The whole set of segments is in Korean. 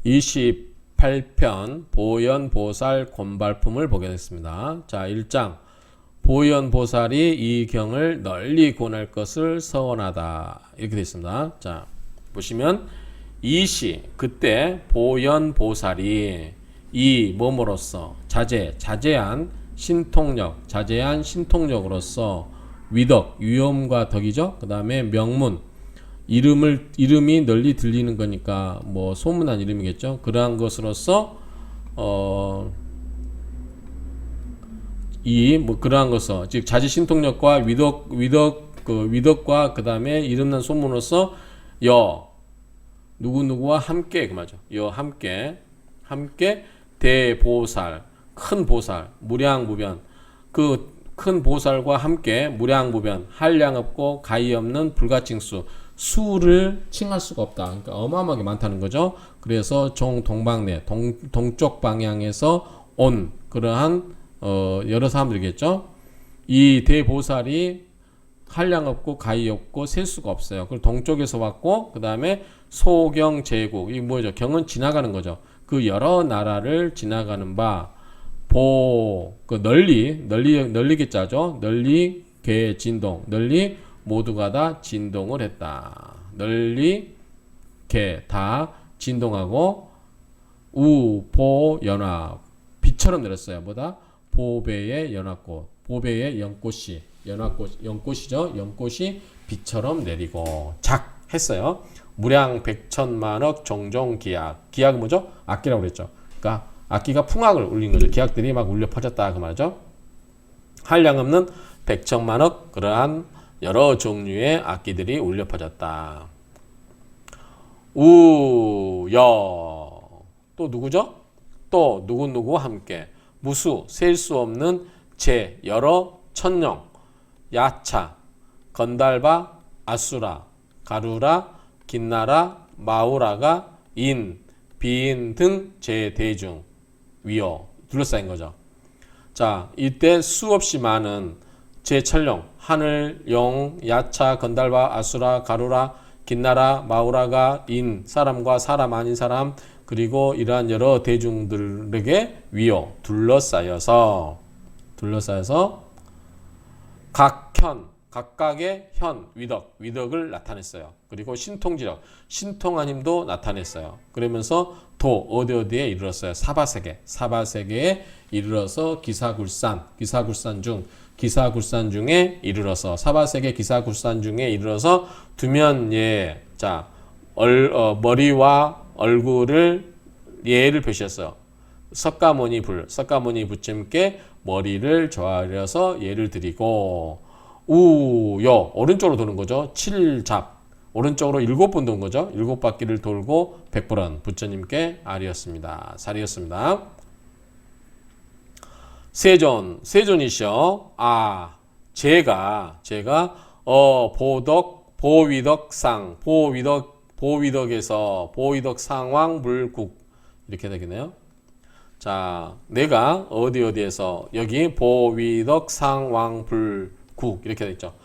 28편 보현보살 곤발품을 보게 됐습니다. 자, 1장 보현보살이 이 경을 널리 권할 것을 서원하다 이렇게 되어 있습니다. 자, 보시면 이시 그때 보현보살이 이 몸으로써 자제한 신통력으로서 위덕 위엄과 덕이죠. 그 다음에 명문 이름이 널리 들리는 거니까 뭐 소문난 이름이겠죠. 그러한 것으로서 그러한 것서 즉 자지신통력과 위덕과 그 다음에 이름난 소문으로서 누구누구와 함께 그 말이죠. 함께 대보살 큰 보살 무량무변 그 큰 보살과 함께 무량무변 한량 없고 가히 없는 불가칭수 수를 칭할 수가 없다. 그러니까 어마어마하게 많다는 거죠. 그래서 동방내 동쪽 방향에서 온 그러한 여러 사람들이겠죠. 이 대보살이 한량 없고 가히 없고 셀 수가 없어요. 그리고 동쪽에서 왔고 그 다음에 소경 제국 이 뭐죠? 경은 지나가는 거죠. 그 여러 나라를 지나가는 바 널리겠자죠. 널리 개 진동 널리 모두가 다 진동을 했다. 널리 개 다 진동하고 우보 연합 비처럼 내렸어요. 뭐다? 보배의 연합꽃 보배의 연꽃이죠. 연꽃이 비처럼 내리고 작 했어요. 무량 백천만억 종종 기약은 뭐죠? 악기라고 그랬죠. 그러니까 악기가 풍악을 울린 거죠. 기악들이 막 울려 퍼졌다 그 말이죠. 한량 없는 백천만억 그러한 여러 종류의 악기들이 울려 퍼졌다. 또 누구죠? 또 누구누구와 함께 무수 셀 수 없는 여러 천령 야차 건달바 아수라 가루라 긴나라 마우라가 비인 등 대중 위요 둘러싸인 거죠. 자, 이때 수없이 많은 천령 하늘, 용, 야차, 건달바, 아수라, 가루라, 긴나라, 마우라가 사람과 사람 아닌 사람 그리고 이러한 여러 대중들에게 위요 둘러싸여서 각각의 위덕을 나타냈어요. 그리고 신통한 힘도 나타냈어요. 그러면서 어디에 이르렀어요? 사바세계에 이르러서 기사굴산 중에 이르러서 사바세계 기사굴산 중에 이르러서 두면예 머리와 얼굴을 예를 표시했어요. 석가모니 부처님께 머리를 조아려서 예를 드리고 오른쪽으로 도는 거죠. 7잡 오른쪽으로 7번 도는 거죠. 7바퀴를 돌고 100번은 부처님께 살이었습니다. 세존이시여 제가 보위덕 상왕 불국 이렇게 되겠네요. 자, 내가 어디에서 여기 보위덕 상왕 불국 이렇게 되겠죠.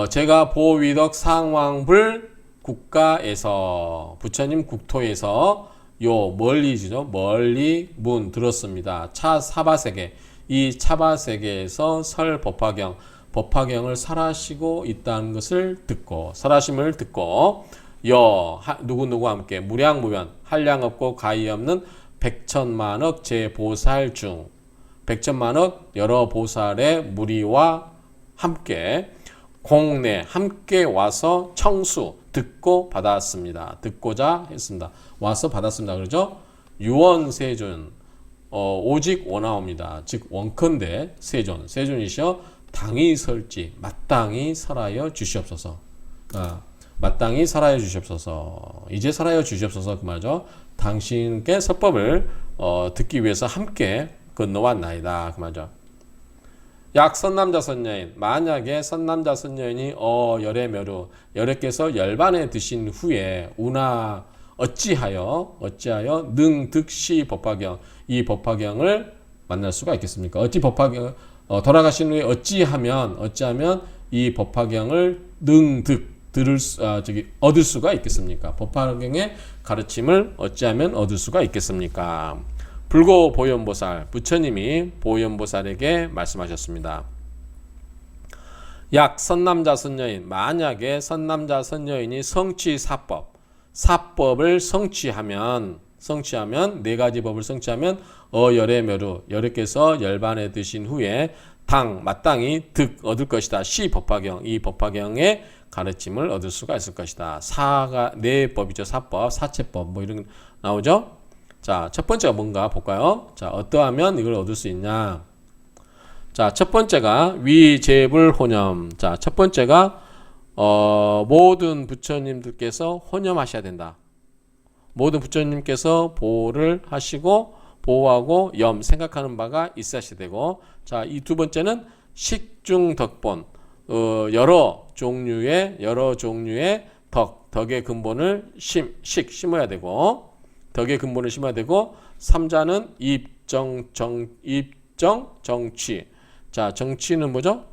제가 보위덕 상왕불 국가에서 부처님 국토에서 멀리 문 들었습니다. 사바세계 이 차바세계에서 설 법화경을 설하시고 있다는 것을 설하심을 듣고 누구누구와 함께 무량무변 한량 없고 가히 없는 백천만억 제보살 중 백천만억 여러 보살의 무리와 함께 공내 함께 와서 청수 듣고 받았습니다. 듣고자 했습니다. 와서 받았습니다. 그러죠? 유원세존 오직 원하옵니다. 즉 원컨대 세존이시여 당이 설지 마땅히 설하여 주시옵소서. 마땅히 설하여 주시옵소서. 이제 설하여 주시옵소서 그 말이죠. 당신께 설법을 듣기 위해서 함께 건너왔나이다 그 말이죠. 약 선남자 선여인 만약에 선남자 선여인이 열애묘루 열애께서 열반에 드신 후에 어찌하여 능득시 법화경 이 법화경을 만날 수가 있겠습니까? 돌아가신 후에 어찌하면 이 법화경을 얻을 수가 있겠습니까? 법화경의 가르침을 어찌하면 얻을 수가 있겠습니까? 불고 보현보살, 부처님이 보현보살에게 말씀하셨습니다. 약 선남자 선녀인, 만약에 선남자 선녀인이 사법을 성취하면 네 가지 법을 성취하면 열의 묘루, 여러께서 열반에 드신 후에 마땅히 얻을 것이다. 시 법화경, 이 법화경의 가르침을 얻을 수가 있을 것이다. 네 법이죠. 사법, 사채법 뭐 이런 거 나오죠. 자, 첫 번째가 뭔가 볼까요? 자, 어떠하면 이걸 얻을 수 있냐? 자, 첫 번째가 위제불혼염. 자, 첫 번째가 모든 부처님들께서 혼염하셔야 된다. 모든 부처님께서 보호를 하시고 보호하고 생각하는 바가 있어야 되고, 자, 이 두 번째는 식중덕본, 여러 종류의 덕의 근본을 심어야 되고, 삼자는 입정정취. 자, 정치는 뭐죠?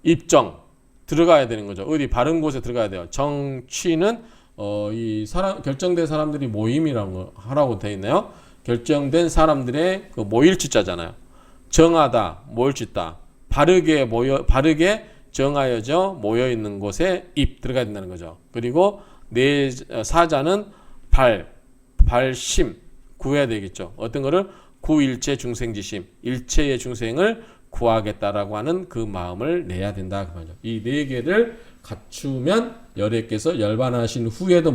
입정 들어가야 되는 거죠. 어디 바른 곳에 들어가야 돼요. 정취는 결정된 사람들이 모임이라고 하라고 되어 있네요. 결정된 사람들의 그 모일치자잖아요. 정하다, 모일치다. 바르게 정하여져 모여 있는 곳에 입 들어가야 된다는 거죠. 그리고 사자는 발심 구해야 되겠죠. 어떤 거를 구일체 중생지심, 일체의 중생을 구하겠다라고 하는 그 마음을 내야 된다 그 말이죠. 이 네 개를 갖추면 열애께서 열반하신 후에도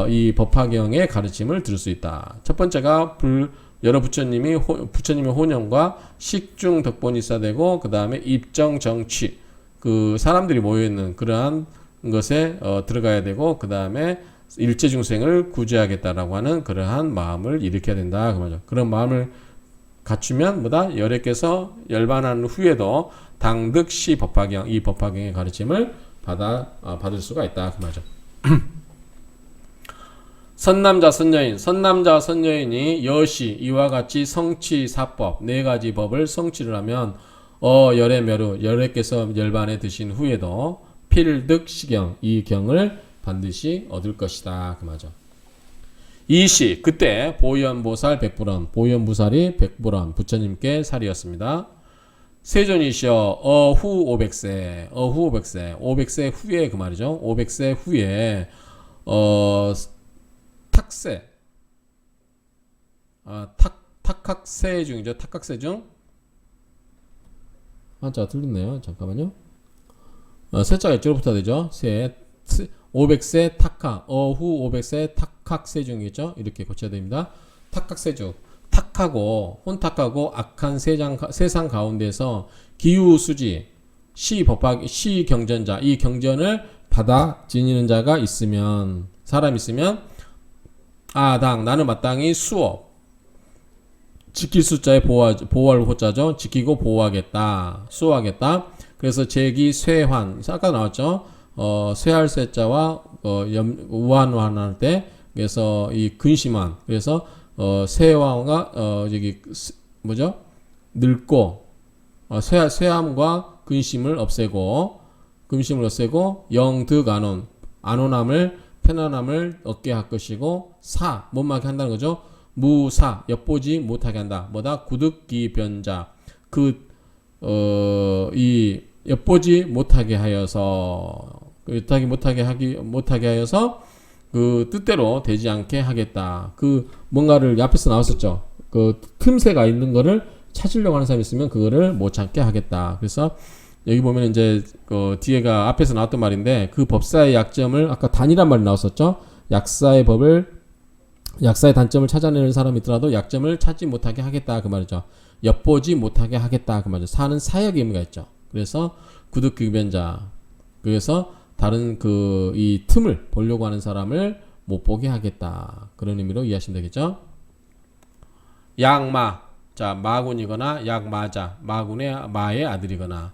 이 법화경의 가르침을 들을 수 있다. 첫 번째가 여러 부처님의 혼연과 식중 덕본이 있어야 되고, 그 다음에 입정 정취, 그 사람들이 모여 있는 그러한 것에 들어가야 되고, 그 다음에 일체 중생을 구제하겠다라고 하는 그러한 마음을 일으켜야 된다 그 말이죠. 그런 마음을 갖추면 열애께서 열반한 후에도 당득시 법화경, 이 법화경의 가르침을 받을 수가 있다 그 말이죠. 선남자 선녀인이 여시 이와 같이 성취사법 네 가지 법을 성취를 하면 열의 묘루, 열애께서 열반에 드신 후에도 필득시경, 이 경을 반드시 얻을 것이다 그 말이죠. 이시 그때 보현보살 백불원, 보현보살이 백불원 부처님께 살이었습니다. 세존이시여 어후 500세 500세 후에 그 말이죠. 500세 후에 탁세 탁학세 중이죠. 탁학세 중 한자 틀렸네요. 잠깐만요. 세자가 이쪽으로부터 되죠. 500세 탁학, 어후 500세 탁학세중이죠. 이렇게 고쳐야 됩니다. 탁학세중, 혼탁하고 악한 세상 가운데서 기우수지, 시경전자, 이 경전을 받아 지니는 자가 있으면, 사람 있으면, 나는 마땅히 지킬 숫자에 보호할 호자죠. 지키고 보호하겠다, 수호하겠다. 그래서 제기 쇠환, 아까 나왔죠. 쇠할 쇠자와 우한할 때 그래서 이 근심한 그래서 쇠화가 늙고 쇠함과 근심을 없애고 영득 안온함을 편안함을 얻게 할 것이고 못하게 한다는 거죠. 무사 엿보지 못하게 한다. 구득기변자 이 엿보지 못하게 하여서 그 뜻대로 되지 않게 하겠다. 그 뭔가를 앞에서 나왔었죠. 그 틈새가 있는 거를 찾으려고 하는 사람이 있으면 그거를 못 찾게 하겠다. 그래서 여기 보면 이제 그 뒤에가 앞에서 나왔던 말인데 그 법사의 약점을 아까 단이란 말이 나왔었죠. 약사의 단점을 찾아내는 사람이 있더라도 약점을 찾지 못하게 하겠다 그 말이죠. 엿보지 못하게 하겠다 그 말이죠. 사는 사역의 의미가 있죠. 그래서 구득기변자, 그래서 다른 이 틈을 보려고 하는 사람을 못 보게 하겠다. 그런 의미로 이해하시면 되겠죠. 약마, 자 마군이거나 약마자, 마의 아들이거나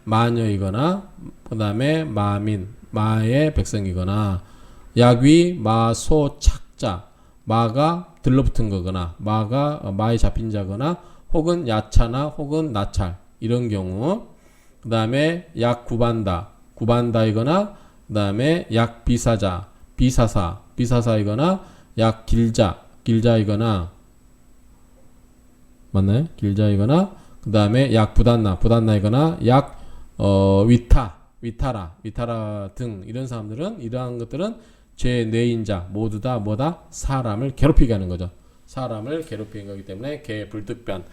마녀이거나 그 다음에 마의 백성이거나 약위 마소착자, 마가 들러붙은 거거나 마에 잡힌 자거나 혹은 야차나 혹은 나찰 이런 경우, 그 그 다음에 약 구반다, 구반다이거나 그 다음에 약 비사자, 비사사이거나 약 길자이거나 맞나요? 길자이거나 그 다음에 약 부단나이거나 약 위타라 등 이런 사람들은 이러한 것들은 죄 내인자 모두 다 뭐다? 사람을 괴롭히게 하는 거죠. 사람을 괴롭히는 거기 때문에 개 불특변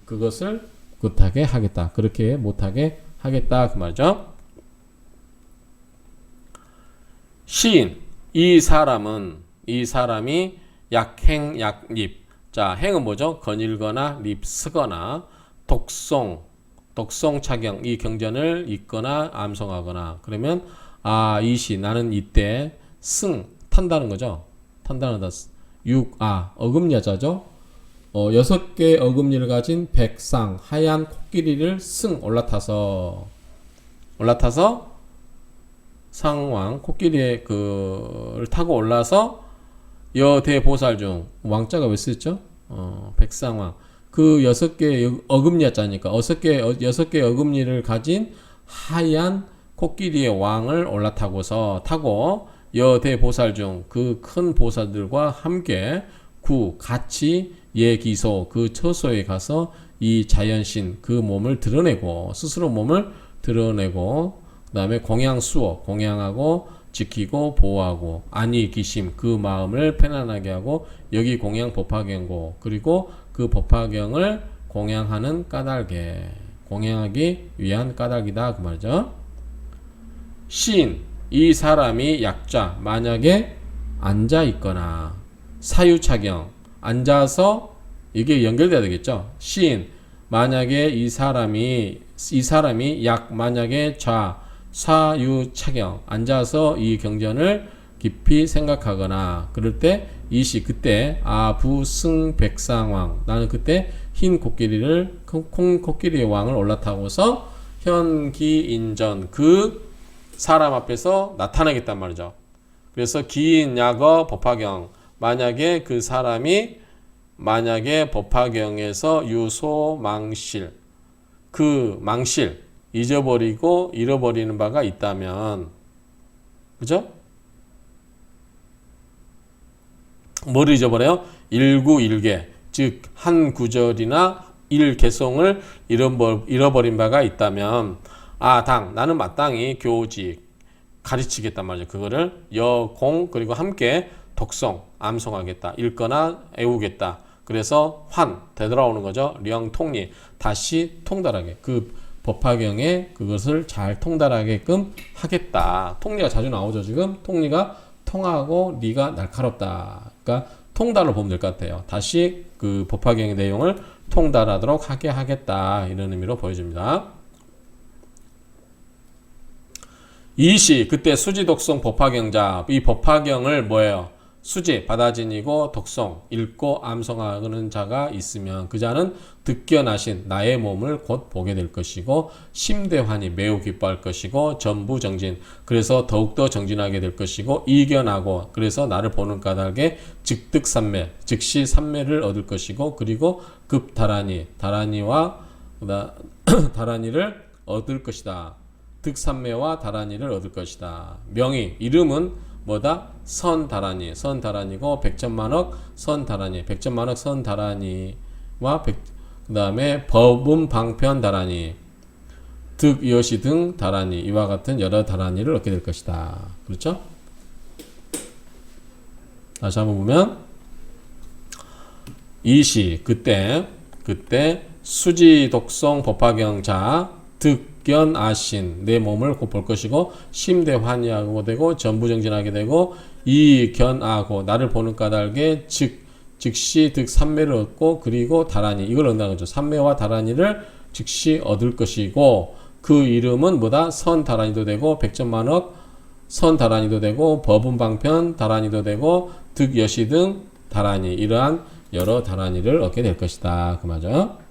그것을 못하게 하겠다. 그렇게 못하게 하겠다 그 말이죠. 시인 이 사람이 약행 약립. 자, 행은 뭐죠? 거닐거나 립 쓰거나 독송 착용 이 경전을 읽거나 암송하거나 그러면 이시 나는 이때 탄다는 거죠. 탄다는 어금야자죠. 6개 어금니를 가진 백상 하얀 코끼리를 올라타서 상왕 코끼리의 그를 타고 올라서 여대보살 중 왕자가 왜 쓰였죠? 백상왕 그 6개 어금니자니까 6개 어금니를 가진 하얀 코끼리의 왕을 타고 여대보살 중 그 큰 보살들과 함께 같이 예기소 그 처소에 가서 이 자연신 그 몸을 드러내고 스스로 몸을 드러내고 그 다음에 공양하고 지키고 보호하고 기심 그 마음을 편안하게 하고 여기 공양 법화경고 그리고 그 법화경을 공양하는 까닭에 공양하기 위한 까닭이다 그 말이죠. 시인 이 사람이 약자 만약에 앉아 있거나 사유착용 앉아서 이게 연결돼야 되겠죠. 시인 만약에 이 사람이 만약에 사유착용 앉아서 이 경전을 깊이 생각하거나 그럴 때 그때 부승백상왕 나는 그때 흰 코끼리의 왕을 올라타고서 현기인전 그 사람 앞에서 나타나겠단 말이죠. 그래서 기인야거 법화경 만약에 그 사람이 법화경에서 유소망실 그 망실 잊어버리고 잃어버리는 바가 있다면 그죠? 뭘 잊어버려요? 일구일개 즉 한 구절이나 일개송을 잃어버린 바가 있다면 나는 마땅히 교직 가르치겠단 말이죠. 그거를 여공 그리고 함께 독송 암송하겠다 읽거나 애우겠다. 그래서 되돌아오는 거죠. 령통리 다시 통달하게 그 법화경에 그것을 잘 통달하게끔 하겠다. 통리가 자주 나오죠. 지금 통리가 통하고 리가 날카롭다. 그러니까 통달로 보면 될 것 같아요. 다시 그 법화경의 내용을 통달하도록 하게 하겠다. 이런 의미로 보여집니다. 이시 그때 수지독송 법화경자 이 법화경을 뭐예요? 수지 받아지니고 독송 읽고 암송하는 자가 있으면 그 자는 득견하신 나의 몸을 곧 보게 될 것이고 심대환이 매우 기뻐할 것이고 전부정진 그래서 더욱더 정진하게 될 것이고 이견하고 그래서 나를 보는 까닭에 즉득삼매 즉시 삼매를 얻을 것이고 그리고 다라니와 다라니를 얻을 것이다. 득삼매와 다라니를 얻을 것이다. 명의 이름은 뭐다? 선다라니고 백천만억 선다라니 백천만억 선다라니와 그 다음에 법음 방편 다라니 득여시 등 다라니 이와 같은 여러 다라니를 얻게 될 것이다. 그렇죠? 다시 한번 보면 이시 그때 수지독송 법화경자 득견아신 내 몸을 곧 볼 것이고 심대환희하고 되고 전부정진하게 되고 이견하고 나를 보는 까닭에 즉시 득삼매를 얻고 그리고 다라니 이걸 얻는다는 거죠. 삼매와 다라니를 즉시 얻을 것이고 그 이름은 뭐다? 선다라니도 되고 백천만억 선다라니도 되고 법음방편 다라니도 되고 득여시 등 다라니 이러한 여러 다라니를 얻게 될 것이다. 그 말이죠.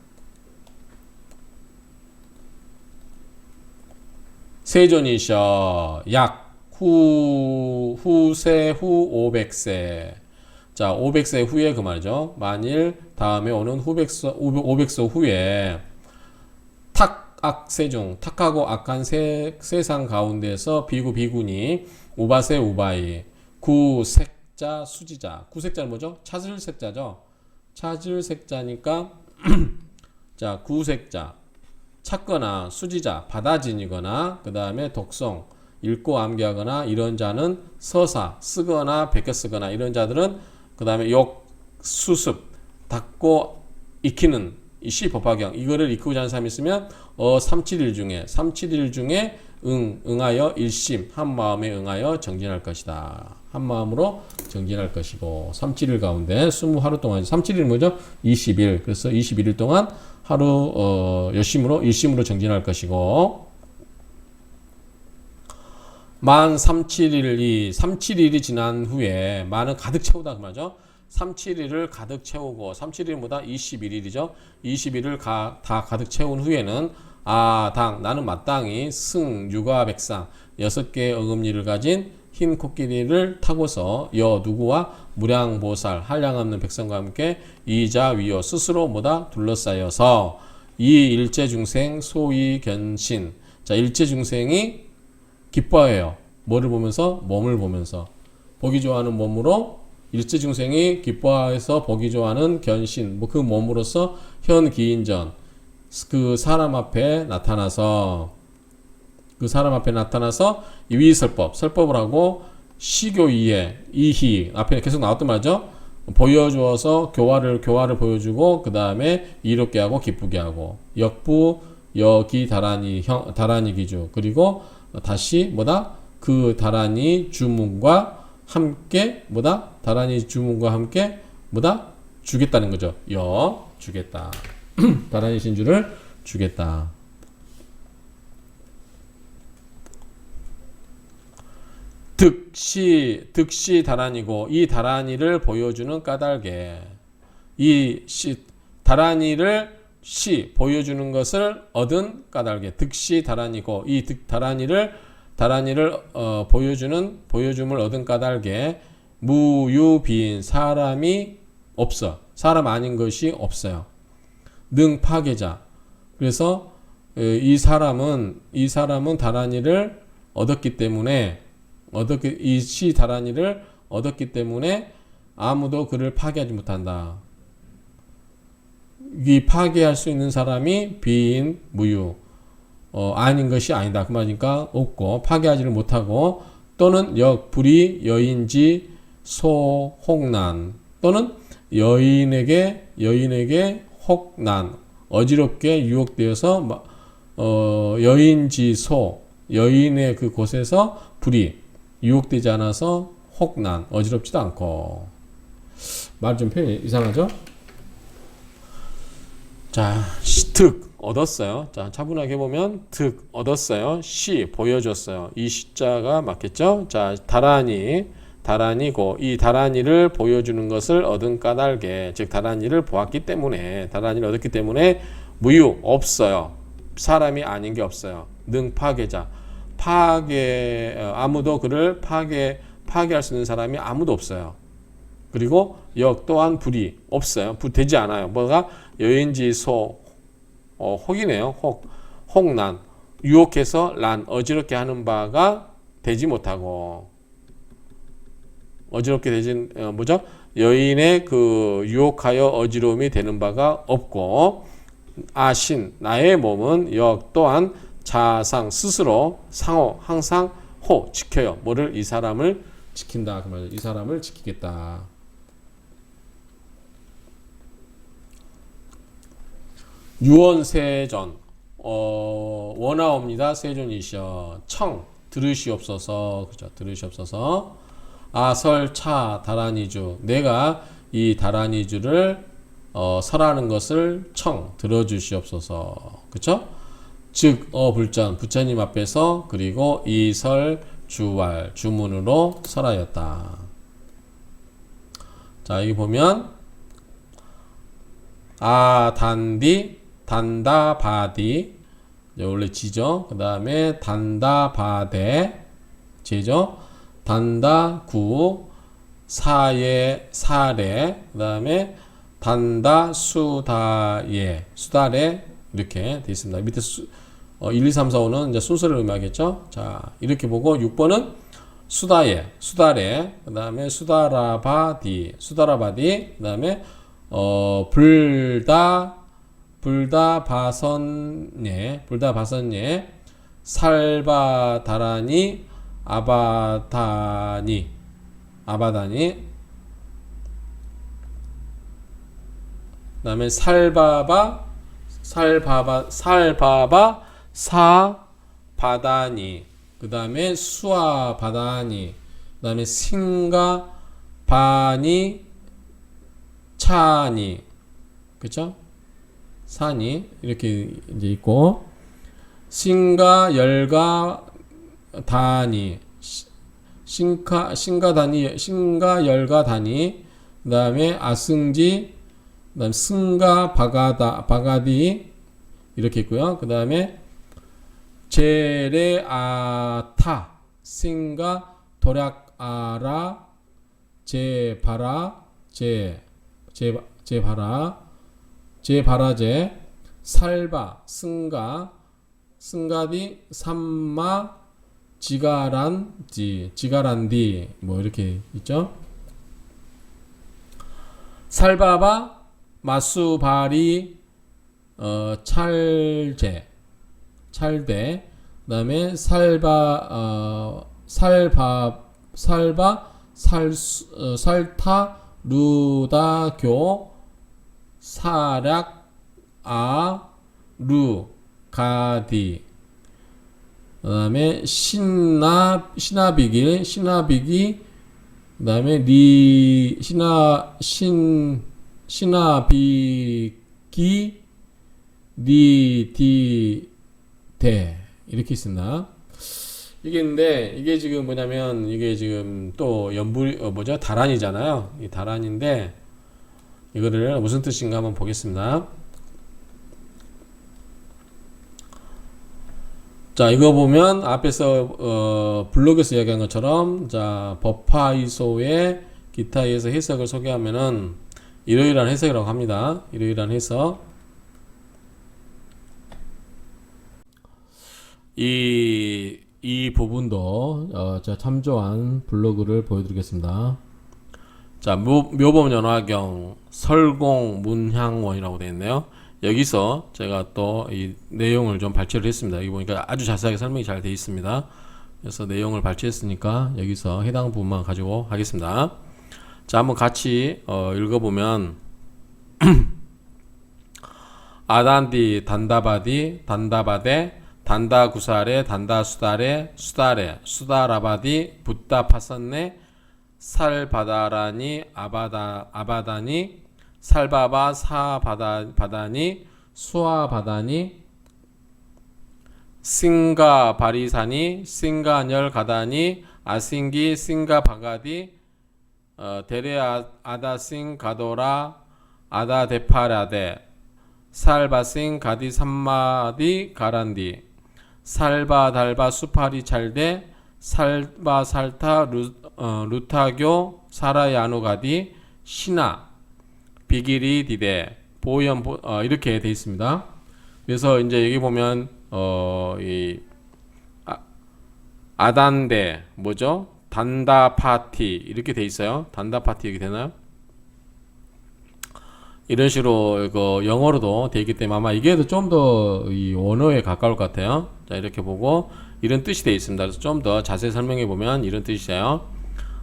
세존이셔 약 후세 후 500세 자 500세 후에 그 말이죠. 만일 다음에 오는 500서 후에 탁 탁악세중 탁하고 악한 세상 가운데서 비구 비구니 우바세 우바이 구색자 수지자 구색자는 뭐죠? 찾을 색자죠. 찾을 색자니까 자 구색자 찾거나 수지자 받아지니거나 그 다음에 독성 읽고 암기하거나 이런 자는 서사 쓰거나 베껴 쓰거나 이런 자들은 그 다음에 욕 수습 닦고 익히는 이시 법화경 이거를 익히고자 하는 사람이 있으면 371 중에 응하여 일심 한 마음에 응하여 정진할 것이다. 한 마음으로 정진할 것이고 371 가운데 20하루 동안 371은 뭐죠? 20일. 그래서 21일 동안 하루 열심으로 일심으로 정진할 것이고 만 371일이 지난 후에 만은 가득 채우다 그 말이죠. 371을 가득 채우고 371은 뭐다? 21일이죠. 21을 다 가득 채운 후에는 나는 마땅히 승, 유가, 백상 6개의 어금니를 가진 흰 코끼리를 타고서 누구와 무량보살 한량 없는 백성과 함께 이자 위요 스스로 뭐다? 둘러싸여서 이 일체중생 소위 견신 자 일체중생이 기뻐해요. 뭐를 보면서? 몸을 보면서 보기 좋아하는 몸으로 일체중생이 기뻐해서 보기 좋아하는 견신 그 몸으로서 현기인전 그 사람 앞에 나타나서 설법을 하고 시교이에 이희 앞에 계속 나왔던 말이죠. 보여주어서 교화를 보여주고 그 다음에 이롭게 하고 기쁘게 하고 역부 여기 다라니 기주 그리고 다시 뭐다? 그 다라니 주문과 함께 뭐다? 다라니 주문과 함께 뭐다? 주겠다는 거죠. 주겠다. 다라니 신주를 주겠다. 득시 다라니고 이 다라니를 보여주는 까닭에 다라니를 보여주는 것을 얻은 까닭에 득시 다라니고 이 다라니를 보여줌을 얻은 까닭에 무유비인 사람이 없어. 사람 아닌 것이 없어요. 능 파괴자. 그래서 이 사람은 다라니를 얻었기 때문에 다라니를 얻었기 때문에 아무도 그를 파괴하지 못한다. 이 파괴할 수 있는 사람이 비인 무유. 아닌 것이 아니다. 그 말이니까 없고 파괴하지를 못하고 또는 불이 여인지 소혹난 또는 여인에게 혹난 어지럽게 유혹되어서 여인지소 여인의 그 곳에서 불이 유혹되지 않아서 혹난 어지럽지도 않고 말 좀 표현이 이상하죠? 자, 득 얻었어요. 자, 차분하게 보면 득 얻었어요. 보여줬어요. 이 시자가 맞겠죠? 자, 다라니고 이 다라니를 보여주는 것을 얻은 까닭에 즉 다라니를 얻었기 때문에 무유 없어요. 사람이 아닌 게 없어요. 능 파괴자 아무도 그를 파괴할 수 있는 사람이 아무도 없어요. 그리고 또한 불이 없어요. 되지 않아요. 뭐가 여인지소 혹이네요. 혹난 유혹해서 어지럽게 하는 바가 되지 못하고 어지럽게 되진 뭐죠? 여인의 그 유혹하여 어지러움이 되는 바가 없고 나의 몸은 또한 자상 스스로 상호 항상 지켜요. 이 사람을 지킨다. 그 말이죠. 이 사람을 지키겠다. 유언세전 원하옵니다. 세존이시여 들으시옵소서. 그죠? 들으시옵소서. 아설차 다라니주 내가 이 다라니주를 설하는 것을 들어주시옵소서. 그쵸? 즉 불전 부처님 앞에서 그리고 이설 주왈 주문으로 설하였다. 자 여기 보면 단다바디 원래 지죠. 그 다음에 단다바대 제죠. 단다구 사예 사례 그 다음에 단다수다예 수다래 이렇게 되어 있습니다. 밑에 1, 2, 3, 4, 5는 이제 순서를 의미하겠죠. 자, 이렇게 보고 6번은 수다예, 수다레, 그 다음에 수다라바디, 수다라바디, 그 다음에 불다바선예, 불다바선예, 살바다라니, 아바다니, 그 다음에 살바바, 사바다니, 그 다음에 수아바다니, 그 다음에 싱가바니, 차니, 그쵸? 사니, 이렇게 이제 있고, 싱가 열가다니, 싱가열가다니, 그 다음에 아승지, 그 다음에 바가디, 이렇게 있고요. 그 다음에 제레아타, 싱가 도략아라, 제바라제, 살바, 승가디, 삼마, 지가란디, 뭐 이렇게 있죠. 살바바, 마수바리, 찰대, 그 다음에 살타, 루다교, 가디, 그 다음에 신나비기, 그 다음에 신나비기, 리디데, 이렇게 있습니다. 이게 지금 뭐냐면, 이게 지금 또 다란이잖아요. 이 다란인데, 이거를 무슨 뜻인가 한번 보겠습니다. 자, 이거 보면 앞에서 블로그에서 이야기한 것처럼, 자, 법화이소의 기타에서 해석을 소개하면은 이러이러한 해석이라고 합니다. 이러이러한 해석. 이 부분도 제가 참조한 블로그를 보여드리겠습니다. 자, 묘범 연화경 설공 문향원이라고 되어 있네요. 여기서 제가 또 이 내용을 좀 발췌를 했습니다. 여기 보니까 아주 자세하게 설명이 잘 되어 있습니다. 그래서 내용을 발췌했으니까 여기서 해당 부분만 가지고 하겠습니다. 자, 한번 같이 읽어보면 아단디 단다바데 단다구사레 단다수다레 수다라바디 붓다파선네 살바다라니 아바다니 살바바 사바다니 수아바다니 싱가바리사니 싱가열가다니 아싱기 싱가바가디 데레아다싱 가도라 아다데파라데 살바싱 가디 삼마디 가란디 살바달바 수파리 찰데 살바살타 루타교 사라야누가디 시나 비기리 디데 보현 이렇게 돼 있습니다. 그래서 이제 여기 보면 이 아단데 뭐죠? 단다 파티 이렇게 돼 있어요. 단다 파티 이렇게 되나요? 이런 식으로 이거 영어로도 돼 있기 때문에 아마 이게 좀 더 이 원어에 가까울 것 같아요. 자, 이렇게 보고 이런 뜻이 돼 있습니다. 그래서 좀 더 자세히 설명해 보면 이런 뜻이에요.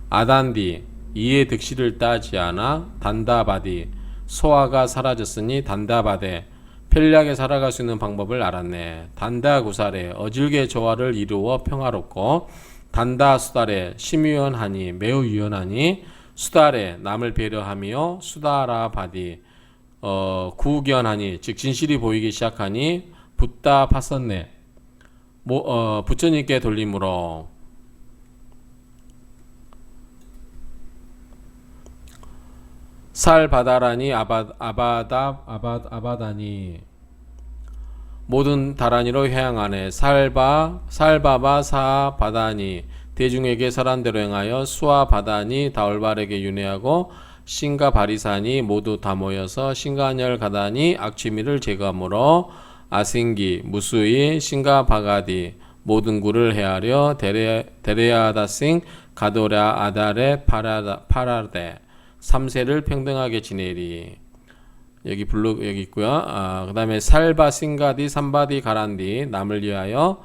아단디 이의 득실을 따지 않아 단다바디 소아가 사라졌으니 단다바데 편리하게 살아갈 수 있는 방법을 알았네. 단다구사레 어질게 조화를 이루어 평화롭고 단다수다레 심유연하니 매우 유연하니 수다레 남을 배려하며 수다라바디 구견하니 즉 진실이 보이기 시작하니 붓다 파선네 부처님께 돌림으로 살바다라니 아바다니 모든 다라니로 향하네. 살바바 사바다니 대중에게 설한대로 행하여 수아바다니 다올발에게 윤회하고 신가바리사니 모두 다 모여서 신간열 가다니 악취미를 제거하므로 아생기 무수히 신가 바가디 모든 구를 헤아려 데레아다싱 가도랴 아다레 파라데 삼세를 평등하게 지내리. 여기 여기 있고요. 그 다음에 살바 싱가디 삼바디 가란디 남을 위하여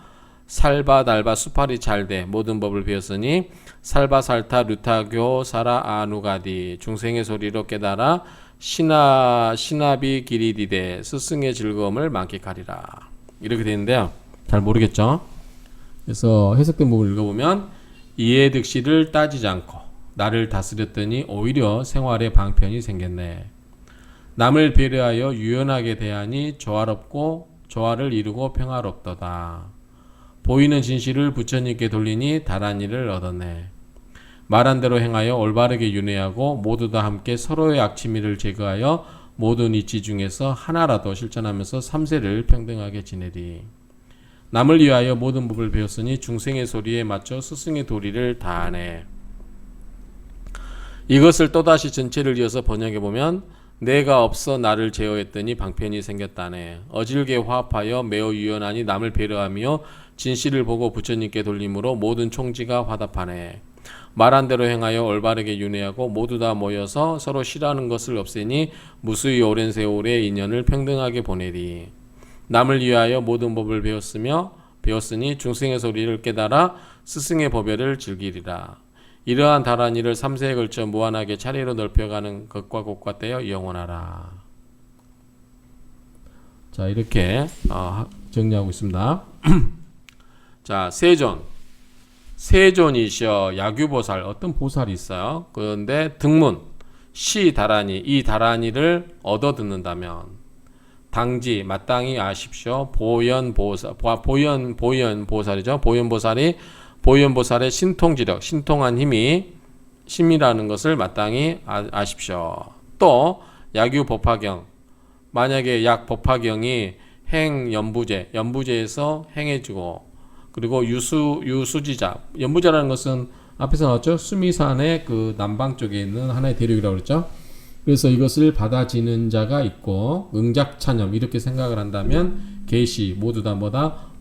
살바 달바 수팔이 잘돼 모든 법을 배웠으니 살바 살타 류타교 사라 아누가디 중생의 소리로 깨달아 시나비 기리디데 스승의 즐거움을 만끽하리라. 이렇게 되는데요. 잘 모르겠죠? 그래서 해석된 부분을 읽어보면 이해 득실을 따지지 않고 나를 다스렸더니 오히려 생활에 방편이 생겼네. 남을 배려하여 유연하게 대하니 조화를 이루고 평화롭도다. 보이는 진실을 부처님께 돌리니 다란 일을 얻었네. 말한 대로 행하여 올바르게 윤회하고 모두 다 함께 서로의 악취미를 제거하여 모든 이치 중에서 하나라도 실천하면서 삼세를 평등하게 지내리. 남을 위하여 모든 법을 배웠으니 중생의 소리에 맞춰 스승의 도리를 다하네. 이것을 또다시 전체를 이어서 번역해보면 내가 없어 나를 제어했더니 방편이 생겼다네. 어질게 화합하여 매우 유연하니 남을 배려하며 진실을 보고 부처님께 돌림으로 모든 총지가 화답하네. 말한 대로 행하여 올바르게 윤회하고 모두 다 모여서 서로 싫어하는 것을 없애니 무수히 오랜 세월의 인연을 평등하게 보내리. 남을 위하여 모든 법을 배웠으니 중생의 소리를 깨달아 스승의 법회를 즐기리라. 이러한 다란 일을 3세에 걸쳐 무한하게 차례로 넓혀가는 것과 곳과 떼어 영원하라. 자, 이렇게 정리하고 있습니다. 자, 세존이셔 야규보살 어떤 보살이 있어요. 그런데 등문 시다라니 이 다라니를 얻어 듣는다면 당지 마땅히 아십시오. 보현보살이죠. 보현보살의 신통지력, 신통한 힘이라는 것을 마땅히 아십시오. 또 야규법화경, 만약에 약법화경이 연부제에서 행해지고, 그리고 유수지자, 연부제라는 것은 앞에서 나왔죠. 수미산의 그 남방 쪽에 있는 하나의 대륙이라고 그랬죠. 그래서 이것을 받아지는 자가 있고 응작찬염 이렇게 생각을 한다면 계시 모두 다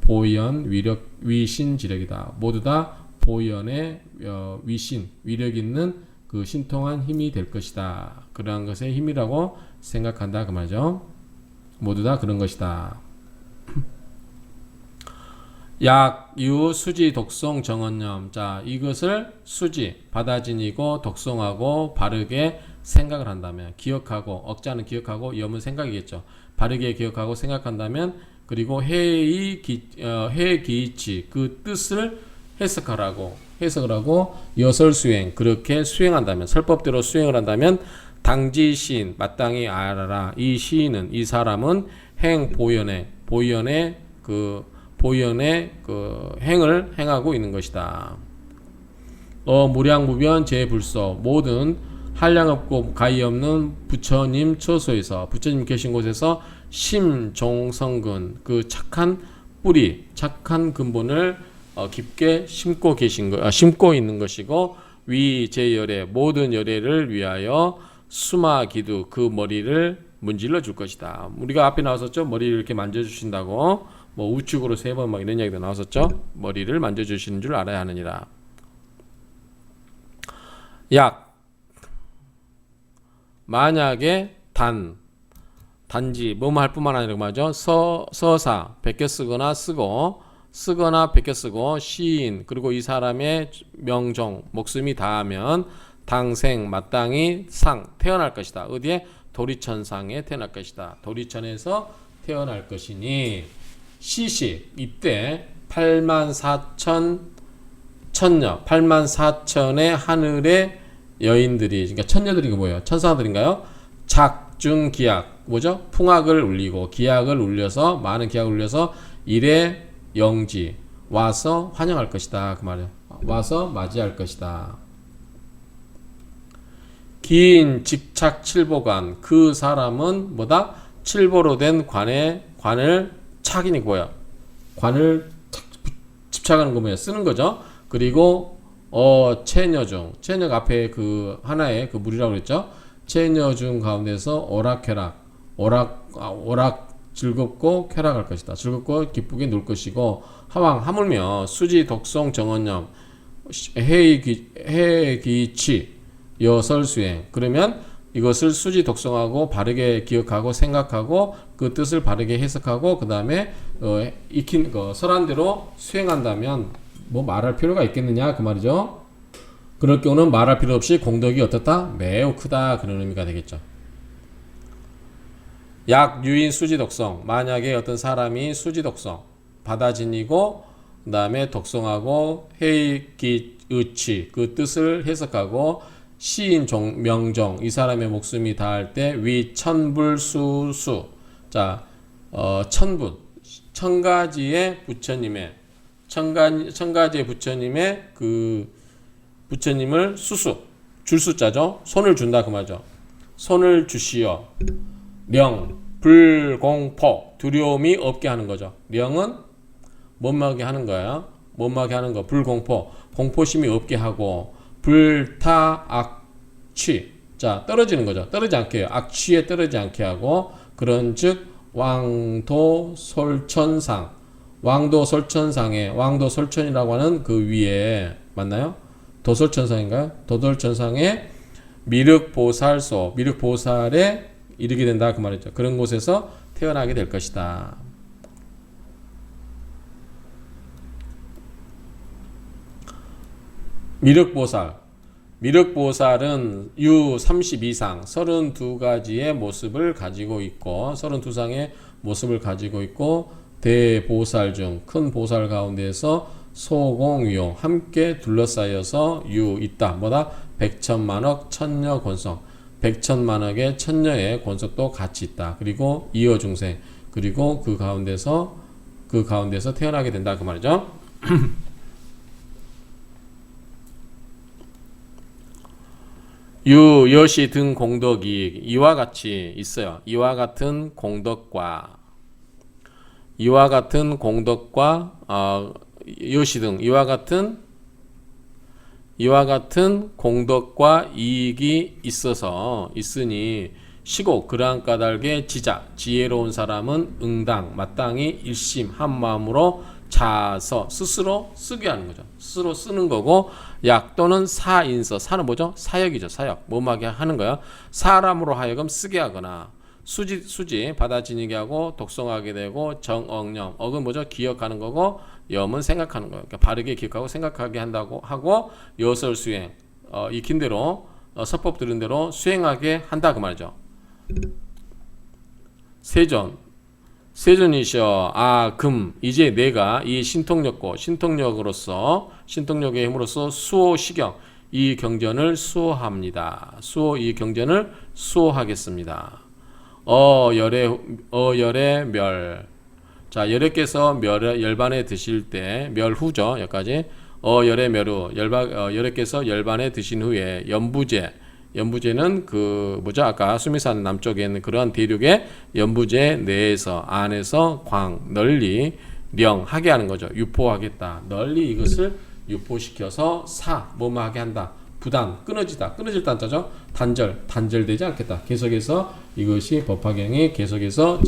보현, 위신, 지력이다. 모두 다 보현의 위신, 위력 있는 그 신통한 힘이 될 것이다. 그러한 것의 힘이라고 생각한다 그 말이죠. 모두 다 그런 것이다. 약, 유, 수지, 독송, 정언념. 자, 이것을 수지, 받아지니고 독송하고 바르게 생각을 한다면, 기억하고, 억자는 기억하고, 염은 생각이겠죠. 바르게 기억하고 생각한다면, 그리고 해의 기이치, 그 뜻을 해석을 하고, 여설수행, 그렇게 수행한다면, 설법대로 수행을 한다면, 당지시인, 마땅히 알아라. 이 시인은, 이 사람은 보현의 행을 행하고 있는 것이다. 무량무변 제불서 모든 한량없고 가히 없는 부처님 처소에서 부처님 계신 곳에서 심종성근 그 착한 뿌리 착한 근본을 깊게 심고 있는 것이고 위제열의 모든 열애를 위하여 수마기두 그 머리를 문질러 줄 것이다. 우리가 앞에 나왔었죠. 머리를 이렇게 만져주신다고 우측으로 3번 막 이런 이야기도 나왔었죠. 머리를 만져주시는 줄 알아야 하느니라. 약 만약에 단지 뭐뭐 할 뿐만 아니라 말이죠. 서사 베껴 쓰거나 베껴 쓰고 시인 그리고 이 사람의 명종 목숨이 다하면 당생 마땅히 태어날 것이다. 어디에? 도리천상에 태어날 것이다. 도리천에서 태어날 것이니 시시 이때 84,000의 하늘의 여인들이 그러니까 천녀들이 뭐예요? 천사들인가요? 작중기약 뭐죠? 풍악을 울리고 기약을 울려서 많은 기약을 울려서 일의 영지 와서 환영할 것이다. 그 말이에요. 와서 맞이할 것이다. 긴 직착 칠보관 그 사람은 뭐다? 칠보로 된 관을 착이니 뭐야? 관을 집착하는 거 뭐야? 쓰는 거죠. 그리고 체녀가 앞에 그 하나의 그 물이라고 그랬죠. 체녀 중 가운데서 오락해락 즐겁고 쾌락할 것이다. 즐겁고 기쁘게 놀 것이고 하왕 하물며 수지 독성 정언념 해기치 여설수행 그러면 이것을 수지 독성하고 바르게 기억하고 생각하고 그 뜻을 바르게 해석하고 그 다음에 익힌 설한대로 수행한다면 뭐 말할 필요가 있겠느냐 그 말이죠. 그럴 경우는 말할 필요 없이 공덕이 어떻다? 매우 크다 그런 의미가 되겠죠. 약유인 수지독성 만약에 어떤 사람이 수지독성 바다진이고 그 다음에 독성하고 해기의치 그 뜻을 해석하고 시인 명정 이 사람의 목숨이 닿을 때 위천불수수 자 천분 천가지의 부처님의 천가지의 부처님의 그 부처님을 수수 줄 숫자죠. 손을 준다 그 말이죠. 손을 주시어 령 불공포 두려움이 없게 하는 거죠. 령은 못마게 하는 거야. 못마게 하는 거 불공포 공포심이 없게 하고 불타악취 자 떨어지는 거죠. 떨어지지 않게 해요. 악취에 떨어지지 않게 하고 그런즉 왕도솔천상 왕도솔천상에 왕도솔천이라고 하는 그 위에 맞나요? 도솔천상인가요? 도솔천상에 미륵보살소 미륵보살에 이르게 된다 그 말이죠. 그런 곳에서 태어나게 될 것이다. 미륵보살 미륵보살은 유 32상 32가지의 모습을 가지고 있고 32상의 모습을 가지고 있고 대보살 중 큰 보살 가운데서 소공위용 함께 둘러싸여서 유 있다. 뭐다? 백천만억 천녀 권성 백천만억의 천녀의 권속도 같이 있다. 그리고 이어 중생 그리고 그 가운데서 태어나게 된다 그 말이죠. 유 여시 등 공덕이 이와 같이 있어요. 이와 같은 공덕과 여시 등 이와 같은 공덕과 이익이 있으니 시곡 그러한 까닭에 지혜로운 사람은 응당 마땅히 일심 한 마음으로 자서 스스로 쓰게 하는 거죠. 스스로 쓰는 거고 약 또는 사인서 사는 뭐죠? 사역이죠. 사역 뭐하게 하는 거야. 사람으로 하여금 쓰게 하거나 수지 받아 지니게 하고 독성하게 되고 정억념 억은 뭐죠? 기억하는 거고 염은 생각하는 거예요. 그러니까 바르게 기억하고 생각하게 한다고 하고 여설 수행 익힌 대로 서법 들은 대로 수행하게 한다 그 말이죠. 세존이셔 금 이제 내가 이 신통력의 힘으로써 수호시경 이 경전을 수호합니다. 이 경전을 수호하겠습니다. 열의 멸. 자, 열애께서 열반에 드실 때 멸후죠. 여기까지. 열의 멸후. 열애께서 열반에 드신 후에 연부제는 그 뭐죠? 아까 수미산 남쪽에 있는 그러한 대륙의 연부제 내에서 안에서 널리 령하게 하는 거죠. 유포하겠다. 널리 이것을 유포시켜서 뭐하게 한다. 부단 끊어지다. 끊어질 단자죠. 단절되지 않겠다. 계속해서 이것이 법화경이 계속해서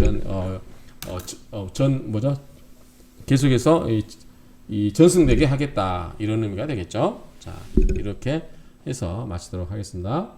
계속해서 이 전승되게 하겠다. 이런 의미가 되겠죠. 자, 이렇게 해서 마치도록 하겠습니다.